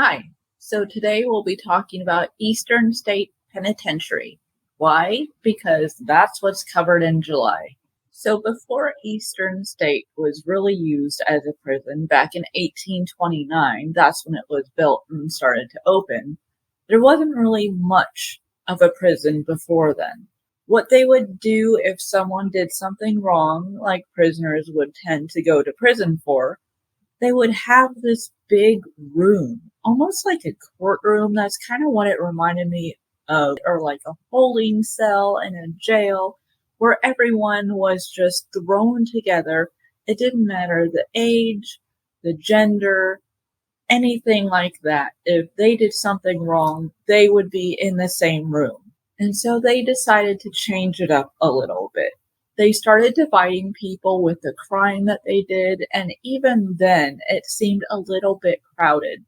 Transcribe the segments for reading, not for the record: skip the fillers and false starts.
Hi. So today we'll be talking about Eastern State Penitentiary. Why? Because that's what's covered in July. So before Eastern State was really used as a prison back in 1829, that's when it was built and started to open, there wasn't really much of a prison before then. What they would do if someone did something wrong, like prisoners would tend to go to prison for, they would have this big room, almost like a courtroom. That's kind of what it reminded me of, or like a holding cell in a jail where everyone was just thrown together. It didn't matter the age, the gender, anything like that. If they did something wrong, they would be in the same room. And so they decided to change it up a little bit. They started dividing people with the crime that they did, and even then it seemed a little bit crowded.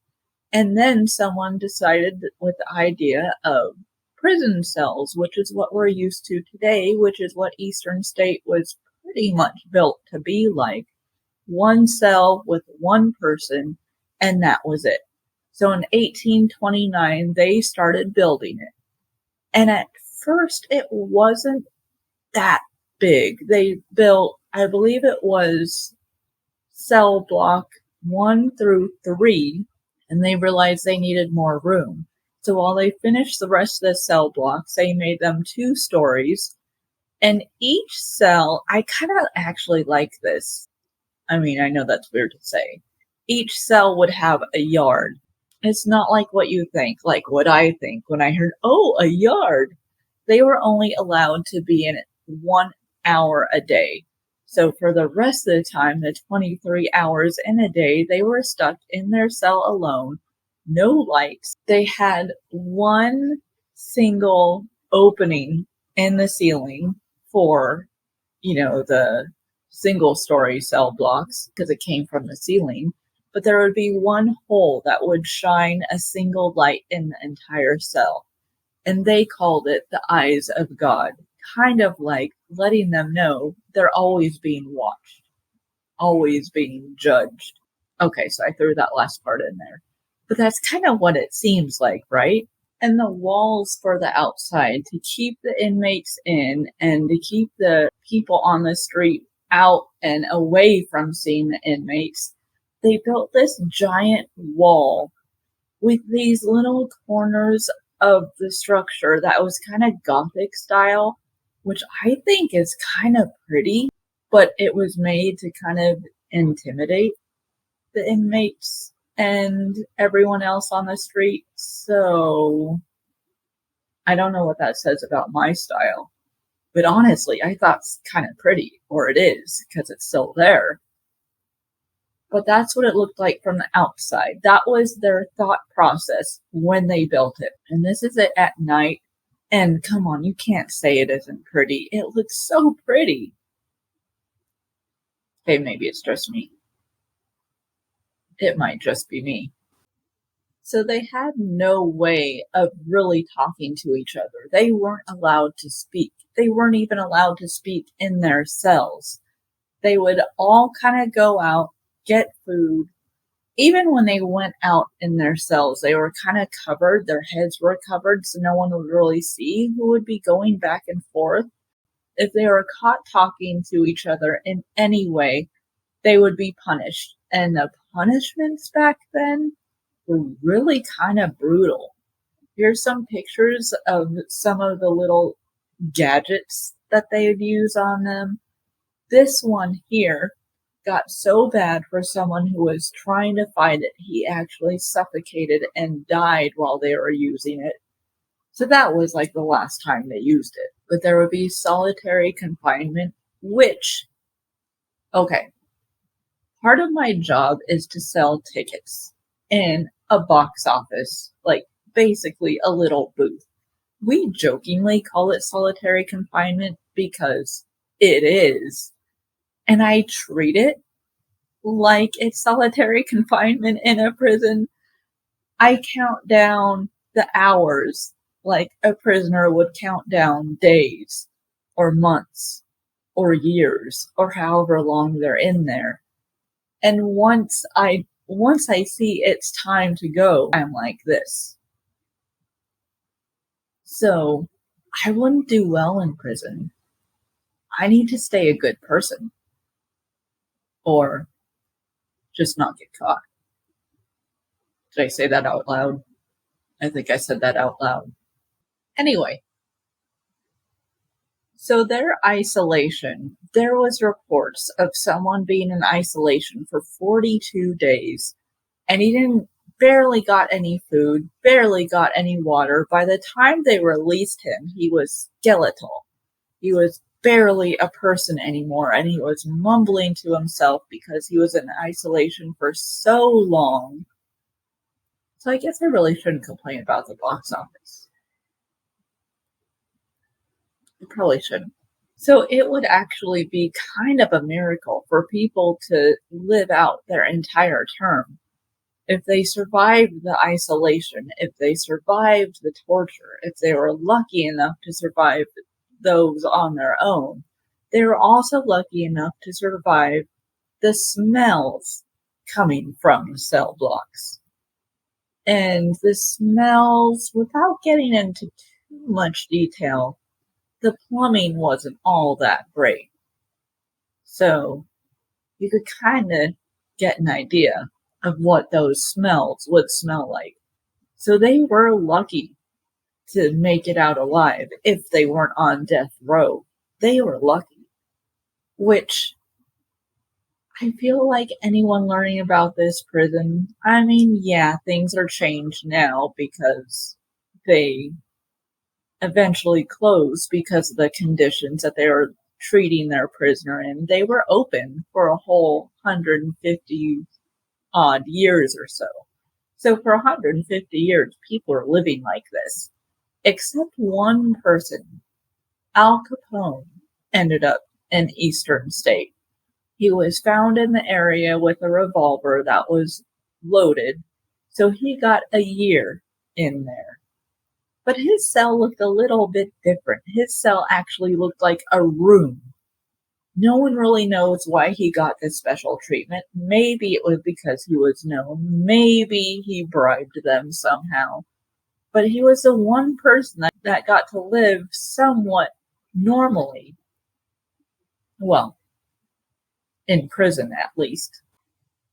And then someone decided with the idea of prison cells, which is what we're used to today, which is what Eastern State was pretty much built to be like. One cell with one person, and that was it. So in 1829, they started building it. And at first, it wasn't that big. They built, I believe it was cell block 1 through 3, and they realized they needed more room. So while they finished the rest of the cell blocks, they made them 2 stories. And each cell, I kind of actually like this. I mean, I know that's weird to say. Each cell would have a yard. It's not like what you think, like what I think when I heard, oh, a yard. They were only allowed to be in it 1 hour a day. So for the rest of the time, the 23 hours in a day, they were stuck in their cell alone, no lights. They had one single opening in the ceiling for, the single story cell blocks because it came from the ceiling. But there would be one hole that would shine a single light in the entire cell. And they called it the eyes of God, kind of like letting them know they're always being watched, always being judged. Okay, so I threw that last part in there. But that's kind of what it seems like, right? And the walls for the outside to keep the inmates in and to keep the people on the street out and away from seeing the inmates, they built this giant wall with these little corners of the structure that was kind of Gothic style, which I think is kind of pretty, but it was made to kind of intimidate the inmates and everyone else on the street. So I don't know what that says about my style, but honestly, I thought it's kind of pretty, or it is, because it's still there. But that's what it looked like from the outside. That was their thought process when they built it. And this is it at night. And come on, you can't say it isn't pretty. It looks so pretty. Hey, maybe it's just me. It might just be me. So they had no way of really talking to each other. They weren't allowed to speak. They weren't even allowed to speak in their cells. They would all kind of go out, get food. Even when they went out in their cells, they were kind of covered. Their heads were covered, so no one would really see who would be going back and forth. If they were caught talking to each other in any way, they would be punished. And the punishments back then were really kind of brutal. Here's some pictures of some of the little gadgets that they would use on them. This one here got so bad for someone who was trying to find it, he actually suffocated and died while they were using it. So that was like the last time they used it. But there would be solitary confinement, which, okay, part of my job is to sell tickets in a box office, like basically a little booth. We jokingly call it solitary confinement because it is. And I treat it like it's solitary confinement in a prison. I count down the hours like a prisoner would count down days or months or years or however long they're in there. And once I once I see it's time to go, I'm like this. So I wouldn't do well in prison. I need to stay a good person or just not get caught. Did I say that out loud? I think I said that out loud. Anyway, so their isolation, there was reports of someone being in isolation for 42 days, and he didn't barely got any food, barely got any water. By the time they released him, he was skeletal. He was barely a person anymore, and he was mumbling to himself because he was in isolation for so long. So I guess I really shouldn't complain about the box office. I probably shouldn't. So it would actually be kind of a miracle for people to live out their entire term. If they survived the isolation, if they survived the torture, if they were lucky enough to survive those on their own, they were also lucky enough to survive the smells coming from the cell blocks. And the smells, without getting into too much detail, the plumbing wasn't all that great. So you could kind of get an idea of what those smells would smell like. So they were lucky to make it out alive if they weren't on death row. They were lucky, which I feel like anyone learning about this prison, I mean, yeah, things are changed now because they eventually closed because of the conditions that they were treating their prisoner in. They were open for a whole 150 odd years or so. So for 150 years, people are living like this. Except one person, Al Capone, ended up in Eastern State. He was found in the area with a revolver that was loaded, so he got a year in there. But his cell looked a little bit different. His cell actually looked like a room. No one really knows why he got this special treatment. Maybe it was because he was known. Maybe he bribed them somehow. But he was the one person that got to live somewhat normally. Well, in prison at least.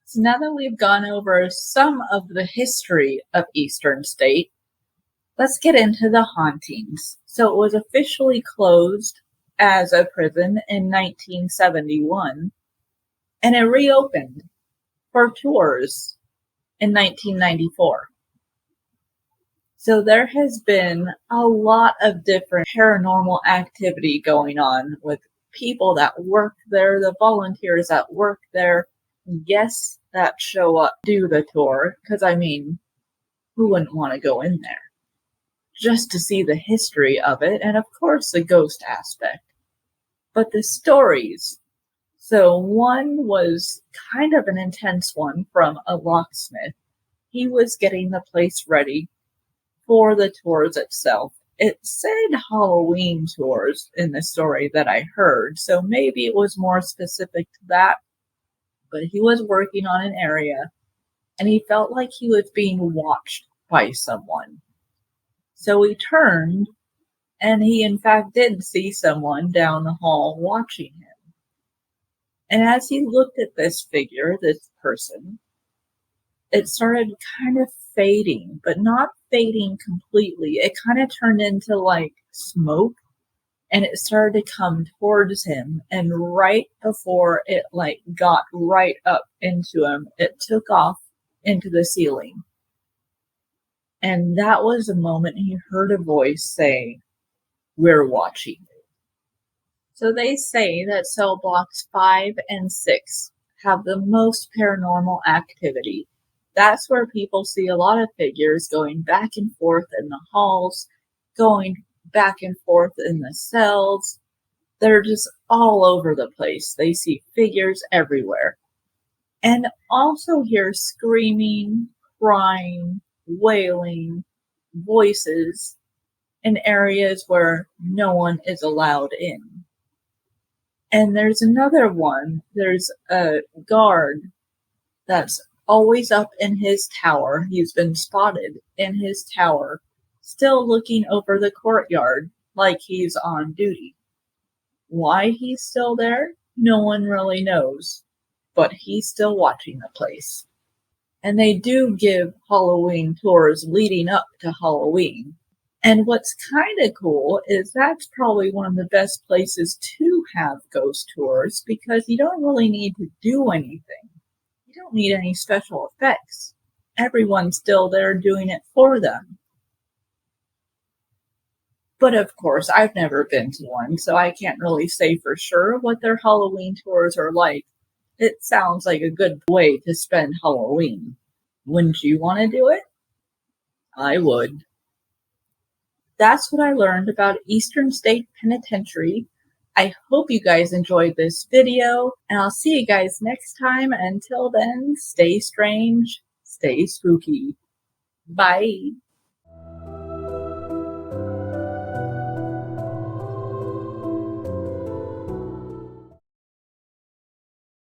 So now that we've gone over some of the history of Eastern State, let's get into the hauntings. So it was officially closed as a prison in 1971, and it reopened for tours in 1994. So there has been a lot of different paranormal activity going on with people that work there, the volunteers that work there, guests that show up, do the tour, because I mean, who wouldn't want to go in there? Just to see the history of it, and of course the ghost aspect. But the stories. So one was kind of an intense one from a locksmith. He was getting the place ready for the tours itself. It said Halloween tours in the story that I heard, so maybe it was more specific to that. But he was working on an area, and he felt like he was being watched by someone. So he turned, and he in fact did see someone down the hall watching him. And as he looked at this figure, this person, it started kind of fading, but not fading completely. It kind of turned into like smoke, and it started to come towards him, and right before it like got right up into him, it took off into the ceiling. And that was the moment he heard a voice say, "We're watching you." So they say that cell blocks 5 and 6 have the most paranormal activity. That's where people see a lot of figures going back and forth in the halls, going back and forth in the cells. They're just all over the place. They see figures everywhere. And also hear screaming, crying, wailing, voices in areas where no one is allowed in. And there's another one. There's a guard that's always up in his tower. He's been spotted in his tower, still looking over the courtyard like he's on duty. Why he's still there, no one really knows, but he's still watching the place. And they do give Halloween tours leading up to Halloween. And what's kind of cool is that's probably one of the best places to have ghost tours because you don't really need to do anything. You don't need any special effects. Everyone's still there doing it for them. But of course, I've never been to one, so I can't really say for sure what their Halloween tours are like. It sounds like a good way to spend Halloween. Wouldn't you want to do it? I would. That's what I learned about Eastern State Penitentiary. I hope you guys enjoyed this video, and I'll see you guys next time. Until then, stay strange, stay spooky. Bye.